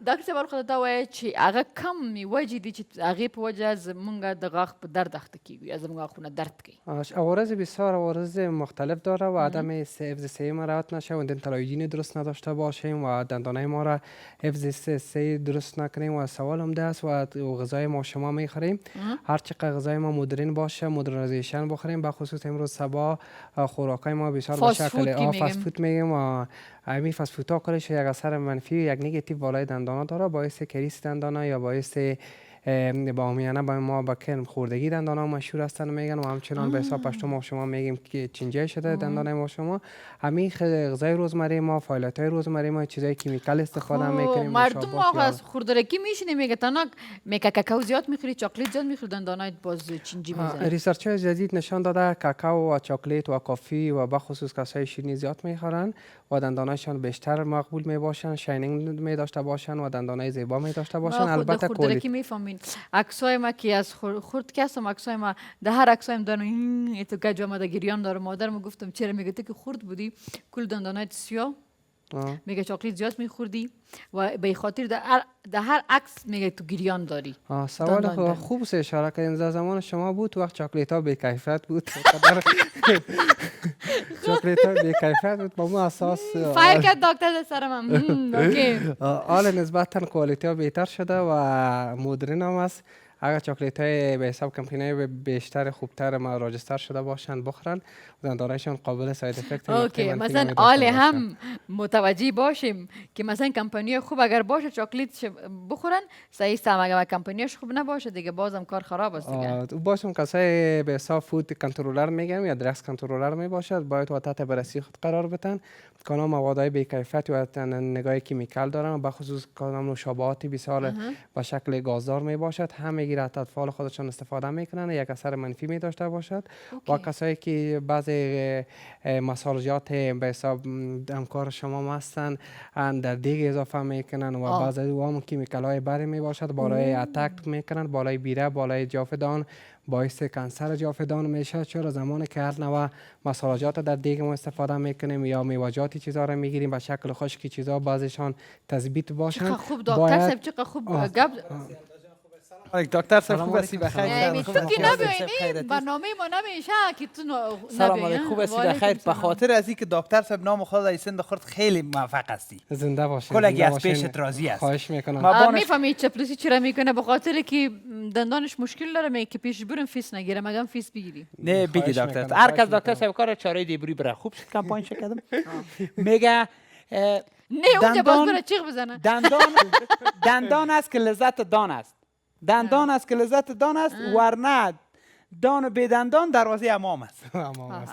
دکتر صاحب خود تا وایي چې هغه کم وجې دي چې هغې په وجه زمونږ د غاښ په درد اخته کیږي یا زمونږ غاښونه درد کوي. عوارض بسیار عوارض مختلف داره و عدم حفظ صحی ما رعایت نشه و دنتال هایجین درست نداشته باشیم و دندانهای ما را حفظ صحی درست نکنیم و سوال هم ده است و غذای ما شما میخوریم هر چقدر غذای ما مدرن باشه مدرنایزیشن بخوریم به خصوص امروز صبح خوراکای ما بسیار به شکل فاست فود میگیم و همین فست فودها کارش یک اثر منفی یک نگاتیو بالای دندانا داره، باعث کریس دندانا یا باعث با عامیانه با ما با کرم خوردگی دندانا مشهور هستن میگن و همچنان به حساب پشت ما شما میگیم که چینجه شده دندانای ما شما. همین غذای روزمره ما، فعالیت های روزمره ما، چیزای کیمیکال استفاده میکنیم. مردم ما از خوردگی میشینه میگه تنها میگه کاکائو زیاد میخوری، چاکلیت زیاد میخوری، دندانایت باز چینجی میزنه. ریسرچ های جدید نشان داده کاکائو و چاکلیت و کافی و به خصوص کسای شیرینی زیاد میخورن و دندانایشان بیشتر مقبول میباشن، شاینینگ می داشته باشن و دندانای زیبا می داشته باشن. البته خوردگی میفهمین. عکسای ما که از خورد کسم عکسای ما ده هر عکسایم دارن تو گج آمده گریان داره. مادرم گفتم چرا؟ میگه تو که خورد بودی کل دندانایت سیاه، میگه چاکلیت زیاد میخوردی و به خاطر در هر عکس میگه تو گریان داری. سوال خوب سه اشاره کردین. در زمان شما بود وقت چاکلیت ها به کیفیت بود. چاکلیت ها به کیفیت بود با ما اساس فایر کرد دکتر سرم. اوکی. حالا نسبتا کوالیتی ها بهتر شده و مدرن هم است. اگر چاکلیت های به حساب کمپینی بیشتر خوبتر ما راجستر شده باشن بخورن دندانایشان قابل ساید افکت. اوکی. مثلا آل هم متوجه باشیم که مثلا کمپانی خوب اگر باشه چاکلیت بخورن صحیح است، اگر کمپانیش خوب نباشه دیگه بازم کار خراب است دیگه. باشم کسای به حساب فود کنترلر میگم یا درگس کنترلر می باشد باید و تحت بررسی خود قرار بدن کدام موادهای بی کیفیت و نگاه کیمیکال دارن و بخصوص کدام نوشابهاتی بسیار با شکل گازدار می باشد هم میگیره اطفال خودشان استفاده میکنن یک اثر منفی می داشته باشد. و کسایی که بعضی مسالجات به حساب همکار شما هستن در دیگ اضافه میکنن و بعضی هم کیمیکال های بری می باشد بالای اتاک میکنن، بالای بیره، بالای جافدان، باعث کانسر جافدان میشه. چرا؟ زمانی که هر نوع مسالجات در دیگ ما استفاده میکنیم یا میوه‌جاتی چیزا رو میگیریم به شکل خشکی چیزا بعضیشان تثبیت باشن. چقدر خوب دکتر صاحب، چقدر خوب گپ. دکتر صاحب خوب هستی بخیر؟ تو که نبینی برنامه ما نمیشه که تو نبینی. سلام علیکم، خوب هستی بخیر؟ به خاطر از اینکه دکتر صاحب نام خود از سند خورد خیلی موفق هستی. زنده باشین. کلگی از پیشت راضی است. خواهش میکنم. میفهمی چپلوسی چرا میکنه؟ به خاطر که دندانش مشکل داره، میگه که پیش بریم فیس نگیره، مگم فیس بگیری. نه بگی دکتر. هر کس دکتر صاحب کار چاره دیبری بره. خوب شد کمپاین کردم. میگه نه اونجا باز بره چیغ بزنه. دندان است که لذت دان است. دندان است که لذت دان است، ورنه دان و بی دندان دروازه امام است.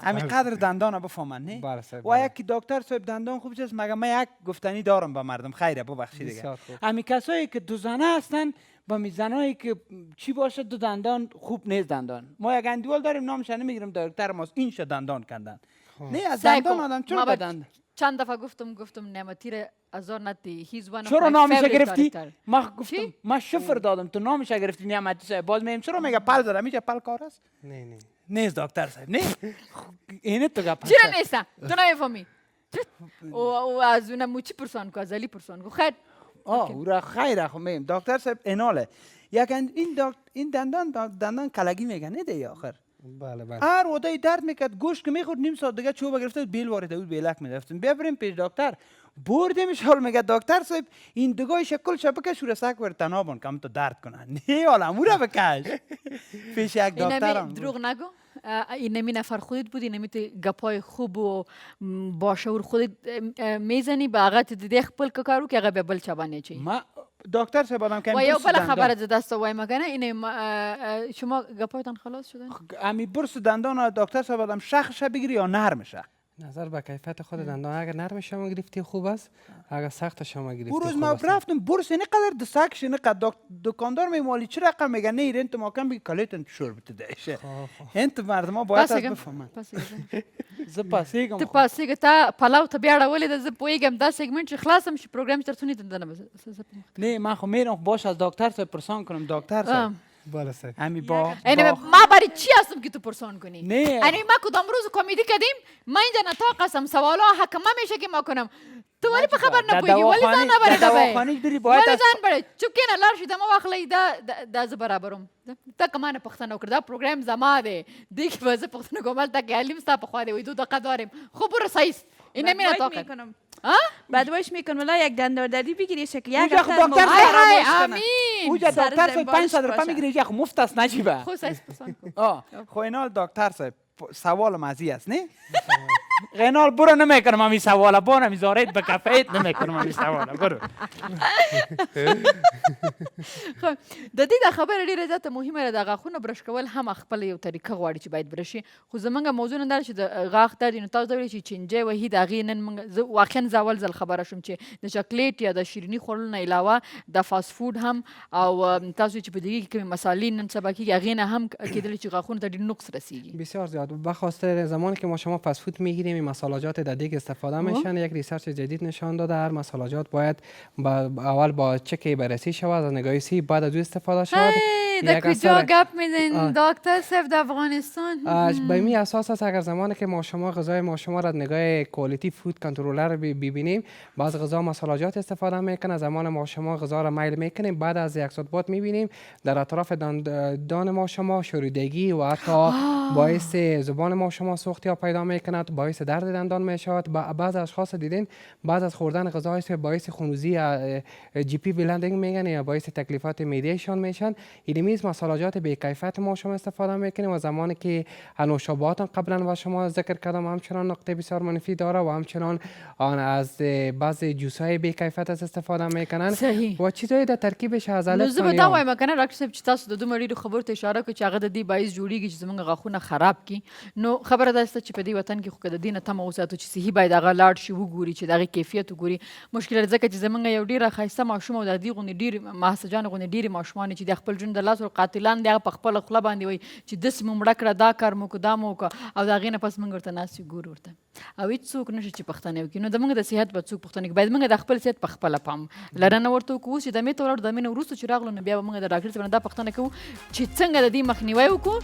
همین قدر دندان رو بفهمن. نه و یکی دکتر صاحب دندان خوب چیست؟ مگه من یک گفتنی دارم به مردم، خیره ببخشید دیگه. همین کسایی که دو زنه هستن با میزنایی که چی باشه دو دندان خوب نیست دندان. ما یک اندیول داریم نامش نمیگیریم دکتر ما این شه دندان کندن. نه از دندان آدم چرا بدن؟ چند دفعه گفتم نعمتی را ازار نتی. چرا نامش گرفتی؟ ما گفتم ما شفر دادم تو نامش گرفتی نعمتی صاحب. باز میگم چرا میگه پل داره؟ میگه پل کار است؟ نه نیست دکتر صاحب. نه اینه تو گپ. چرا نیست؟ تو نمیفهمی. و از اون موچی پرسان کو، از علی پرسان کو. خیر او را خیر خو میگم دکتر صاحب ایناله. یک این دندان کلگی میگه نه دی آخر. بله. هر وقتی درد میکرد گوشت که میخورد نیم ساعت دیگه چوب گرفته بیل وارد بود بیلک میرفتیم. ببریم پیش دکتر. بردیمش حال میگه دکتر صاحب این دگای شکل شبکه شور سگ ور تنابون کم تو درد کنه. نه حالا مورا بکش. پیش یک دکترم. دروغ نگو. این نمی نفر خودت بودی، نمی تو گپای خوب و با شعور خودت میزنی به آقا دیدی خپل کارو که آقا به بل چبانه چی. ما دکتر صاحب آدم که و یا بلا خبر از دست وای مگنه این شما گپایتان خلاص شدن؟ امی برس دندان دکتر صاحب آدم شخش بگیری یا نرمشه؟ نظر به کیفیت خود دندان اگر نرم شما گرفتی خوب است، اگر سخت شما گرفتی خوب است. روز ما رفتم برس نه قدر دساکش نه قدر دکاندار میمالی چه رقم میگه نه رنت ما کم بگی کالیتن شوربت دهشه. انت مردم باید از بفهمن. ز پاسیگم. تو پاسیگ تا پلاو تا بیاړه ولې د ز پویګم دا سیگمنت چې خلاصم شي پروګرام ترڅونی دندنه نه ما خو میرم باش از دکتر صاحب پرسان کنم دکتر صاحب. بالا سر. امی با. ما برای چی هستم که تو پرسان کنی؟ نه. یعنی ما کدام روز کمدی کردیم ما اینجا نتاقسم سوالا حکم میشه که ما کنم. تو ولی په خبر نه پویږي ولی ځان نه بره دا ولی ځان بره چوپ کینه لار شي دمو واخلې دا ز برابرم تا کمانه پښتنه وکړه دا پروګرام زما دی دیک به ز پښتنه کومل تا کې علم ستا په خو دی وې دوه قدارم خو بر سایس اینه مینه توقع بعد وایش میکنم ولی یک دندانداری بگیری شکل یک دکتر امین اوجا دکتر صاحب 500 روپیه میگیری یک مفت است نجیبه خو سایس پسند خو اینال دکتر صاحب سوال مزی است نه غنال برو نمیکنم همی سوالا با نمیذارید به کفایت نمیکنم همی سوالا برو خب د دې دا خبره ډیره زیاته مهمه ده د غاښونه برش کول هم خپل یو طریقه غواړي چې باید برش شي خو زمونږ موضوع نن دا چې د غاښ درد نو تاسو ویلي چې چینجی وهي د هغې نن موږ واقعا زه اول ځل خبره شوم چې د چاکلیټ یا د شیریني خوړلو نه علاوه د فاست فود هم او تاسو چې په دې کې کومې مسالې نن سبا کېږي هغې نه هم کېدلی چې غاښونو ته ډېر نقص رسیږي بسیار زیاد به خاطر زمانی که ما شما فست فود میگیریم این مسالجات در دیگ استفاده میشن یک ریسرچ جدید نشان داده هر مسالجات باید اول با چک بررسی شود از نگاه سی بعد از او استفاده شود در کجا گپ میدین دکتر صاحب در افغانستان به این اساس است اگر زمانی که ما شما غذای ما شما را نگاه کوالیتی فود کنترلر ببینیم بعض غذا مسالجات استفاده میکنه زمان ما شما غذا را میل میکنیم بعد از یک ساعت بعد میبینیم در اطراف دان ما شما شوریدگی و حتی باعث زبان ما شما سوختی پیدا میکند باعث درد دندان میشود بعض اشخاص دیدین بعد از خوردن غذای باعث خونریزی جی پی بلندینگ میگن یا باعث تکلیفات معدهشان میشن میز مسالجات به کیفیت ما شما استفاده میکنیم و زمانی که نوشابهات قبلا با شما ذکر کردم همچنان نقطه بسیار منفی داره و همچنان از بعض جوس های به کیفیت استفاده میکنن و چیزایی در ترکیبش از الف نو زه به دا وایم کنه ډاکټر صاحب چې تاسو د دومره ډېرو خبرو ته اشاره کوئ چې هغه د دې باعث جوړیږي چې زموږ غاښونه خراب کړي نو خبره دا سته چې په دې وطن کې خو که د دې نه تمه وساتو چې صحي باید هغه لاړ شي وګوري چې د هغې کیفیت وګوري مشکل ځکه چې زموږ یو ډېره ښایسته ماشوم او د دې غوندې ډېرې محسجانو غوندې ډېرې ماشومانې چې د خپل ژوند د لاس قاتلان دی هغه په خپله خوله باندې وایي چې داسې مو مړه کړه دا کار مو وکړه دا مو وکړه او د هغې نه پس موږ ورته ناست یو ګورو ورته او هېڅوک نشي چې پوښتنه وکړي نو زموږ د صحت به څوک پوښتنه کوي باید موږ د خپل صحت په خپله پام لرنه ورته وکړو اوس چې دمې ته ولاړو دمې نه وروسته چې راغلو نو بیا به موږ د ډاکټر صاحب نه دا پوښتنه کوو چې څنګه د دې مخنیوی وکړو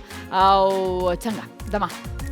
او څنګه دمه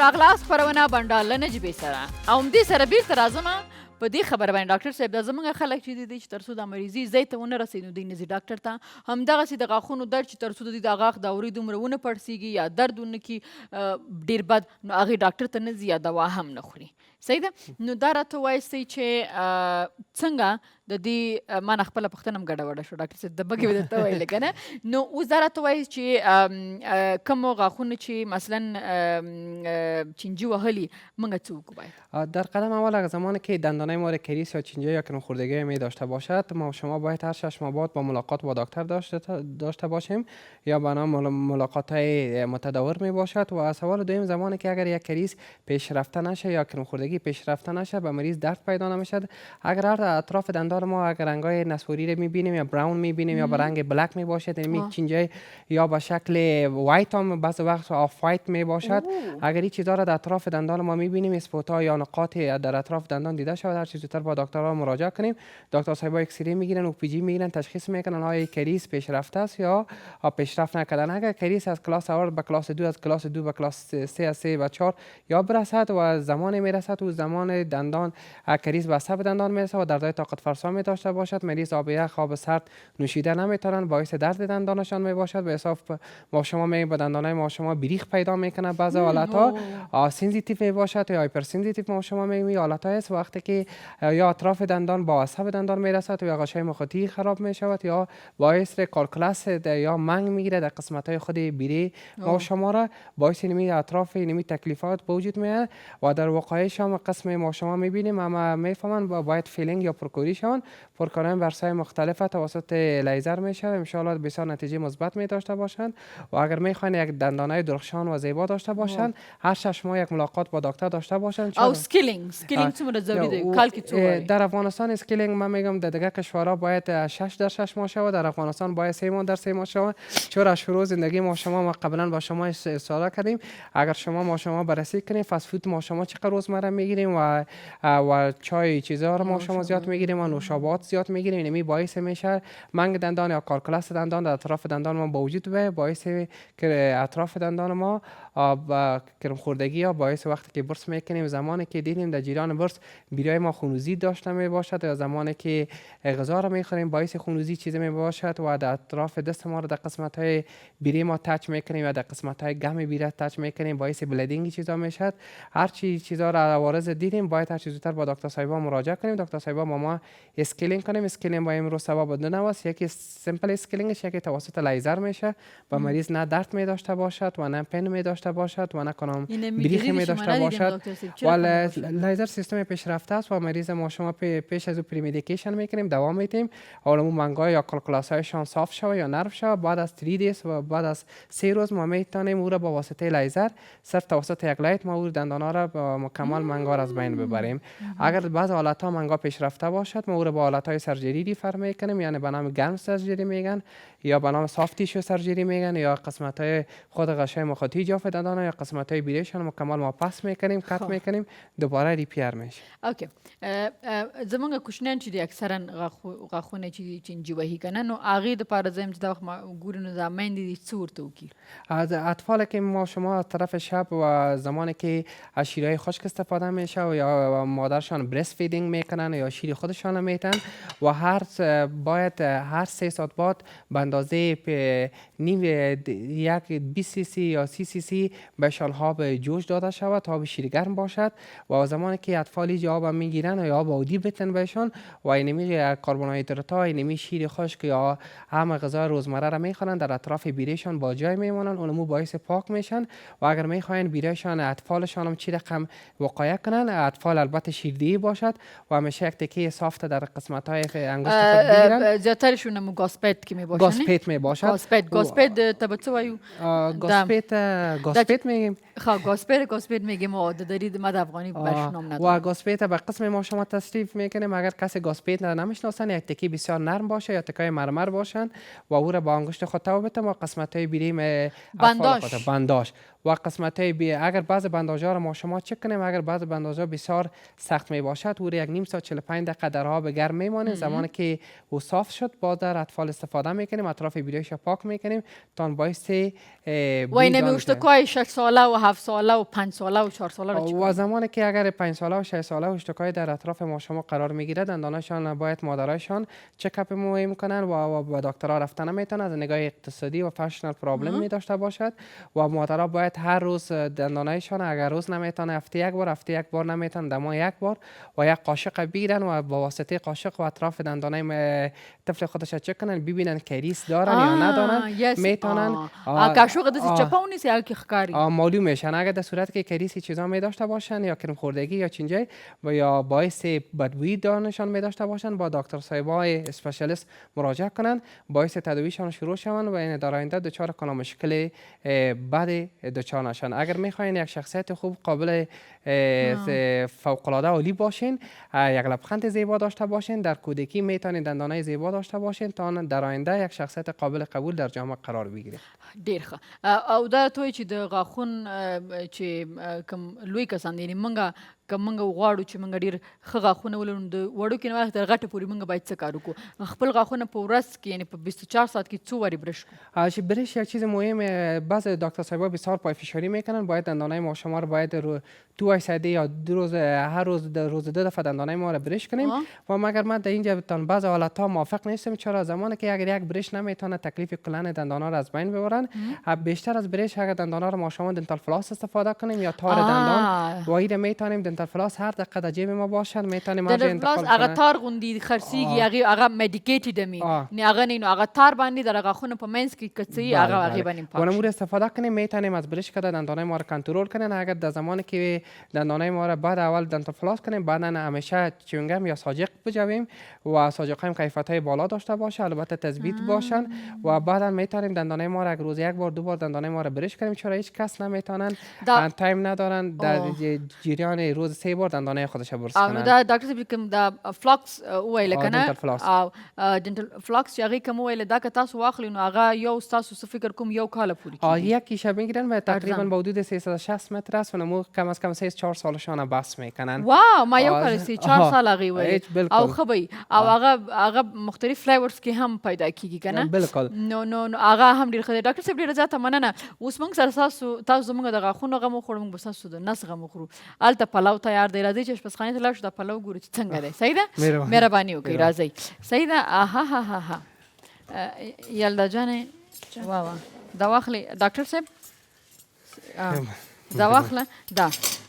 راغلاست خپرونه بنډال له نجیبې سره او همدې سره بیرته راځمه په دې خبره باندې ډاکټر صاحب دا زموږ خلک چې دي چې تر څو د مریضي ځای ته ونه رسي نو دوی نه ځي ډاکټر ته همدغسې د غاښونو درد چې تر څو د دوی د غاښ دورې دومره ونه پړسېږي یا درد ونه کړي ډېر بد نو هغې ډاکټر ته نه ځي یا دوا هم نه خوري صحیح ده نو دا راته وایستئ چې څنګه د دې ما نه خپله پوښتنه هم ګډوډه شوه ډاکټر صاحب د بګې مې درته ویلې که نه نو اوس دا راته وایي چې کومو غاښونه چې مثلا چینجی وهلي موږ څه وکړو باید در قدم اول اگر زمانی که دندانه ما کریس یا چینجی یا کنخوردگی می داشته باشد ما شما باید هر 6 ماه بعد با ملاقات با دکتر داشته باشیم یا بنا ملاقات های متداول می باشد و سوال دوم زمانی که اگر یک کریس پیشرفته نشه یا کنخوردگی پیشرفته نشه به مریض درد پیدا نمیشد اگر اطراف دندان ما اگر رنگای نسواری رو میبینیم یا براون میبینیم یا به رنگ بلک می باشد یعنی چینجی یا به شکل وایت هم بعضی وقت آف وایت می باشد اگر این چیزا را در اطراف دندان ما میبینیم اسپوتا یا نقاط در اطراف دندان دیده شود هر چیز زودتر با دکترها مراجعه کنیم دکتر صاحبا اکس ری میگیرن و پی جی میگیرن تشخیص میکنن آیا کریس پیشرفته است یا پیشرفت نکردن اگر کریس از کلاس اول به کلاس 2 از کلاس 2 به کلاس 3 از 3 به 4 یا برسد و زمان میرسد و زمان دندان کریس به سب دندان میرسد و دردهای طاقت فرسا می داشته باشد مریض آب یخ آب سرد نوشیده نمیتونن باعث درد دندانشان می باشد به حساب ما شما می به دندانای ما شما بریخ پیدا میکنه بعضی حالت ها سنسیتیو می باشد یا هایپر سنسیتیو ما شما می حالت است وقتی که یا اطراف دندان با عصب دندان می رسد یا غشای مخاطی خراب می شود یا باعث کالکولاس یا منگ میگیره در قسمت های خود بیری ما شما را باعث نمی اطراف نمی تکلیفات به وجود میاد و در واقعش هم قسم ما شما میبینیم اما میفهمن باید فیلینگ یا پرکوری شون پرکارن ورسای مختلف توسط لیزر میشه ان شاء الله بسیار نتیجه مثبت می داشته باشند و اگر میخواین یک دندانای درخشان و زیبا داشته باشند هر 6 ماه یک ملاقات با دکتر داشته باشند او سکیلینگ څومره ضروری دی کال کې څو در افغانستان اسکیلینگ من میگم در دیگه کشورها باید 6 در 6 ماه شود در افغانستان باید 3 ماه در 3 ماه شود چون از شروع زندگی ما شما قبلا با شما استفاده کردیم اگر شما ما شما بررسی کنید فست فود ما شما چقدر روزمره میگیریم و چای چیزا رو ما شما زیاد میگیریم و نوشابات زیاد میگیریم. اینمی باعث میشه منگ دندان یا کالکولاس دندان در اطراف دندان ما با وجود بیاید، باعث که اطراف دندان ما با کرم خوردگی یا باعث وقتی که برس میکنیم، زمانی که دیدیم در جریان برس بیرای ما خونریزی داشته می باشد یا زمانی که غذا رو میخوریم باعث خونریزی چیزی می باشد و در اطراف دست ما رو در قسمت های بیری ما تچ میکنیم یا در قسمت های گم بیره تچ میکنیم، باعث بلیدینگ چیزا میشد. هر چیزا رو عوارض دیدیم باید هر چیز زودتر با دکتر صاحبا مراجعه کنیم. دکتر صاحبا ما اسکیلینگ کنیم. اسکیلینگ با امروز سبب دو نوع است. یکی سیمپل اسکیلینگش یکی توسط لیزر میشه و مریض نه درد می داشته باشد و نه پن می داشته باشد و نه کنم بریخی می داشته باشد. ولی لیزر سیستم پیشرفته است و مریض ما شما پیش از پریمدیکیشن میکنیم، دوا میدیم، اولمون منگای یا کالکولاسایشان صاف شوه یا نرم شوه. بعد از 3 دیز و بعد از 3 روز ما میتونیم او را با واسطه لیزر صرف توسط یک لایت ما او دندانا را با مکمل منگار از بین ببریم. اگر بعض حالت ها منگا پیشرفته باشد ما او را با حالت های سرجری ریفر میکنیم، یعنی به نام گرم سرجری میگن یا به نام سافت تیشو سرجری میگن، یا قسمت های خود غشای مخاطی جاف دندان یا قسمت های بیریشان مکمل ما پس میکنیم، کات میکنیم، دوباره ریپیر میشه. اوکی. زمونږ کوشنیان چې اکثرا غاښونه چې چینجی وهي کنه نو هغې دپاره زه یم چې دا وخت ما ګورو نو دا میندې دي څه ورته وکړي؟ از اطفال که ما شما از طرف شب و زمانی که از شیرهای خشک استفاده میشه و یا مادرشان برست فیدینگ میکنن یا شیر خودشان میتن و باید هر 3 ساعت بعد به اندازه نیم یک 20 سی سی یا 30 سی بهشان آب جوش داده شود، آب شیر گرم باشد و زمانی که اطفالی آب میگیرن یا آب عادی بتن بهشان و اینمی کربوهیدرات ها اینمی شیر خشک یا همه غذای روزمره را میخورن در اطراف بیرهشان با جای میمونن، اونمو باعث پاک میشن و اگر میخواین بیرهشان اطفالشان هم چی رقم وقایه کنن، اطفال البته شیردهی باشد و همیشه یک تکه صافت در قسمت های انگشت خود بگیرن. زیاترشون هم گاسپت که میباشن. گاسپت میباشد. گاسپت تبا چه وایو؟ گاسپت میگیم. خب گاسپت میگیم و دارید مد افغانی برشنام ندارم. و گاسپت به قسم ما شما تصریف میکنیم. اگر کسی گاسپت نمیشناسن یک تکی بسیار نرم باشه یا تکای مرمر باشن و او را با انگشت خود تو بتم و قسمت های بیریم بنداش و قسمت های اگر بعض بنداژها را ما شما چک کنیم، اگر بعض بنداژها بسیار سخت می باشد او را یک نیم ساعت 45 دقیقه در آب گرم میمانیم. زمانی که او صاف شد باز در اطفال استفاده میکنیم، اطراف بیریش پاک میکنیم تا باعث و این اشتکای 6 ساله و 7 ساله و 5 ساله و 4 ساله و زمانی که اگر 5 ساله و 6 ساله اشتکای در اطراف ما شما قرار میگیره، دندانشان باید مادرایشان چکاپ مهم کنن و با دکترها رفتن میتونن. از نگاه اقتصادی و فشنال پرابلم می داشته باشد و مادرها باید هر روز دندانایشان اگر روز نمیتونه هفته یک بار نمیتونه دما یک بار و یک قاشق بگیرن و با واسطه قاشق و اطراف دندانای طفل خودش چک کنن ببینن کریس دارن یا ندارن. میتونن قاشق دست چپاو نیست یا کی خکاری معلوم میشن. اگر در صورت که کریسی چیزا می داشته باشن یا کرم خوردگی یا چینجی و یا باعث بدبویی دانشان می داشته باشن با دکتر صاحبای اسپشیالیست مراجعه کنن، باعث تداویشان شروع شون و این در آینده دچار کنه مشکل بعد دچار نشن. اگر میخواین یک شخصیت خوب قابل فوق العاده عالی باشین، یک لبخند زیبا داشته باشین، در کودکی میتونین دندانای زیبا داشته باشین تا در آینده یک شخصیت قابل قبول در جامعه قرار بگیرید. ډیر ښه. او دا توی چې د غاښون چې کوم لوی کسان دي منګه که موږ غواړو چې موږ ډېر ښه غاښونه ولرو نو د وړوکي نه تر غټه پورې موږ باید څه کار وکړو؟ خپل غاښونه په ورځ کې یعنې په 24 ساعت کې څو وارې برش کړو؟ برش یک چیز مهمه. بعض دکتر صاحبا بسیار پای فشاری میکنن، باید دندانای ما شما رو باید تو ساعته یا 2 روز هر روز در روز 2 دفعه دندانای ما رو برش کنیم و مگر من در اینجا تان بعض حالت ها موافق نیستم. چرا؟ زمانی که اگر یک برش نمیتونه تکلیف کلان دندانا رو از بین ببرن، بیشتر از برش اگر دندانا رو ما شما دنتال فلاس استفاده کنیم یا تار دندان و این میتونیم دنتال فلاس هر دقیقه در جیب ما باشن، میتونیم از انتقال کنیم. هغه تار غوندي خرسيږي هغه مدیکیټډ می نه هغه نه هغه تار باندې در غاښونه په منځ کې کڅي هغه باندې پاک ونمور استفاده کنیم. میتونیم از برش کده دندانای ما رو کنترل کنیم. اگر در زمانی که دندانای ما رو بعد اول دنتال فلاس کنیم، بعدا همیشه چیونگم یا ساجق بجویم و ساجق هم کیفیت های بالا داشته باشه، البته تثبیت باشن و بعدا میتونیم دندانای ما رو روز یک بار 2 بار دندانای ما رو برش کنیم. چرا هیچ کس نمیتونن تایم ندارن در جریان روز روز 3 بار دندانه خودش برس او کنه. دا ډاکټر صاحب کوم دا فلاکس ویل کنه dental floss. او ډنټل فلاکس چې هغه کوم ویل دا که تاسو واخلئ نو هغه یو تاسو څه فکر کوم یو کال پورې کیږي. یک شب میگیرن و تقریبا به حدود 360 متر است و نمو کم از کم 3-4 سالشان بس میکنن. واو ما یو کال 4 سال هغه ویل او خبي او هغه مختلف فلیورز کې هم پیدا کیږي کنه. بالکل. نو هغه هم ډیر ښه. ډاکټر صاحب ډیر زیاته مننه. اوس موږ سره تاسو زموږ د غاښونو غمو خورو موږ بس تاسو د نس غمو خورو. الته پلاو تیار دی راځي چې اشپزخانه ته لاړ شو د پلاو ګورو چې څنګه دی. صحیح ده؟ مهرباني وکړئ راځئ. صحیح ده؟ ها یلدا جان واه دا واخلي ډاکټر صاحب دا واخله دا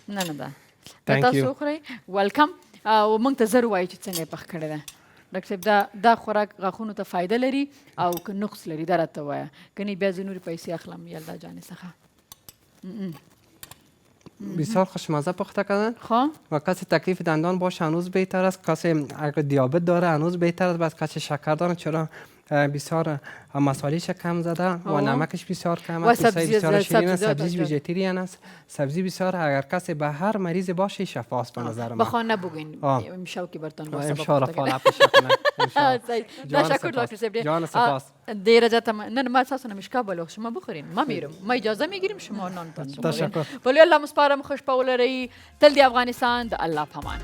نه ده تاسو خورئ. ویلکم. او موږ ته زر وایي چې څنګه یې پخ کړې ده. ډاکټر صاحب دا خوراک غاښونو ته فایده لري او که نقص لري دا راته وایه کنی بیا زه نورې پیسې اخلم یلدا جانې څخه. بسیار خوشمزه پخته کردن. خب و کسی تکلیف دندان باشه هنوز بهتر است. کسی اگر دیابت داره هنوز بهتر است. بس کسی شکر داره چرا بسیار مساله‌اش کم زده و نمکش بسیار کم است. بسیار شیرین است. سبزی ویژیتریان است. سبزی بسیار اگر کسی به هر مریض باشه شفاست به نظر من. بخوان نبوگین امشب که برتون واسه امشار فعلا پیشکنه. تشکر دکتر صاحب. جان سپاس. دیر جات نه ما اساسا مشکا بلوخ شما بخورین ما میرم ما اجازه میگیریم شما نان تاسو. تشکر. ولی الله مسپارم خوش پاول رہی تل دی افغانستان د الله پامان.